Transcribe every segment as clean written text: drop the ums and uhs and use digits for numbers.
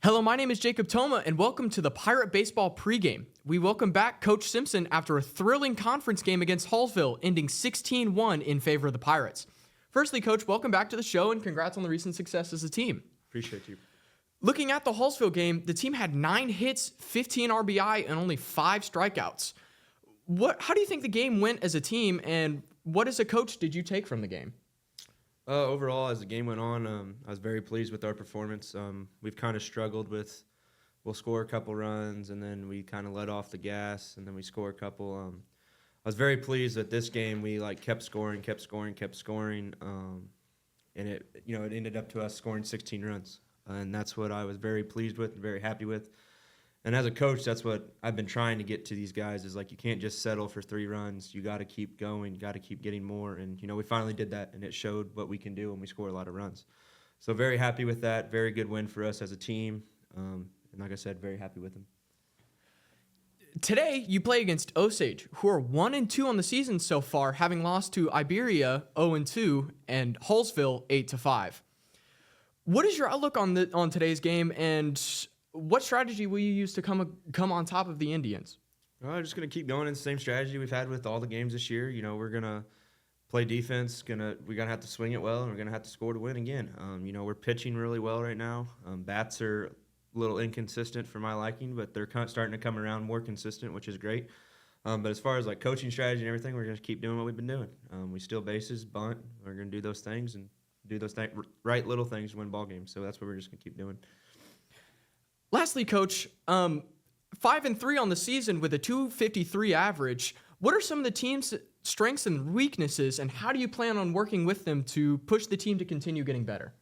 Hello, my name is Jacob Thoma, and welcome to the Pirate Baseball pregame. We welcome back Coach Simpson after a thrilling conference game against Hallsville, ending 16-1 in favor of the Pirates. Firstly, Coach, welcome back to the show, and congrats on the recent success as a team. Appreciate you. Looking at the Hallsville game, the team had 9 hits, 15 RBI, and only 5 strikeouts. How do you think the game went as a team, and what as a coach did you take from the game? Overall, as the game went on, I was very pleased with our performance. We've kind of struggled with, we'll score a couple runs, and then we kind of let off the gas, and then we score a couple. I was very pleased that this game we kept scoring, and it ended up to us scoring 16 runs, and that's what I was very pleased with and very happy with. And as a coach, that's what I've been trying to get to these guys is you can't just settle for 3 runs. You got to keep going, got to keep getting more. And, we finally did that, and it showed what we can do when we score a lot of runs. So very happy with that. Very good win for us as a team. And like I said, very happy with them. Today, you play against Osage, who are 1-2 on the season so far, having lost to Iberia 0-2 and Hallsville 8-5. What is your outlook on today's game, and what strategy will you use to come on top of the Indians? Well, just going to keep going in the same strategy we've had with all the games this year. We're going to play defense. We're going to have to swing it well, and we're going to have to score to win again. We're pitching really well right now. Bats are a little inconsistent for my liking, but they're starting to come around more consistent, which is great. But as far as coaching strategy and everything, we're going to keep doing what we've been doing. We steal bases, bunt. We're going to do those things and do those right little things to win ball games. So that's what we're just going to keep doing. Lastly, Coach, 5-3 on the season with a .253 average. What are some of the team's strengths and weaknesses, and how do you plan on working with them to push the team to continue getting better?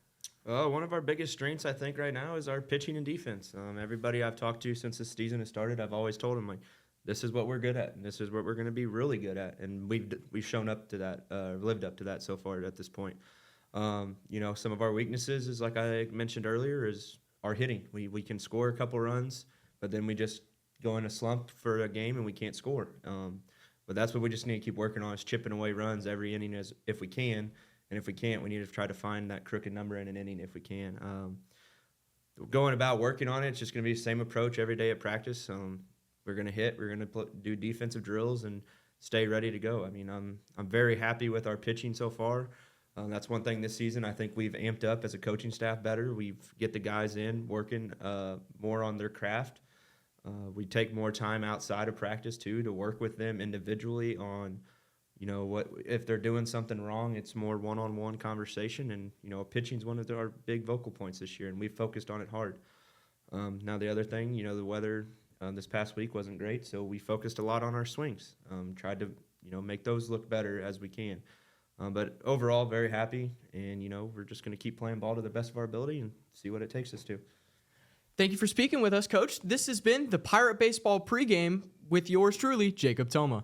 One of our biggest strengths, I think, right now is our pitching and defense. Everybody I've talked to since this season has started, I've always told them, this is what we're good at, and this is what we're going to be really good at. And we've shown up to that, lived up to that so far at this point. Some of our weaknesses is, like I mentioned earlier, is our hitting. We can score a couple runs, but then we just go in a slump for a game and we can't score. But that's what we just need to keep working on, is chipping away runs every inning if we can. And if we can't, we need to try to find that crooked number in an inning if we can. Going about working on it, it's just going to be the same approach every day at practice. We're going to hit. We're going to do defensive drills and stay ready to go. I'm very happy with our pitching so far. That's one thing this season I think we've amped up as a coaching staff better. We get the guys in working more on their craft. We take more time outside of practice too to work with them individually on, what if they're doing something wrong. It's more one-on-one conversation, and pitching's one of our big vocal points this year, and we've focused on it hard. Now the other thing, the weather this past week wasn't great, so we focused a lot on our swings. Tried to make those look better as we can. But overall, very happy, and, we're just going to keep playing ball to the best of our ability and see what it takes us to. Thank you for speaking with us, Coach. This has been the Pirate Baseball pregame with yours truly, Jacob Thoma.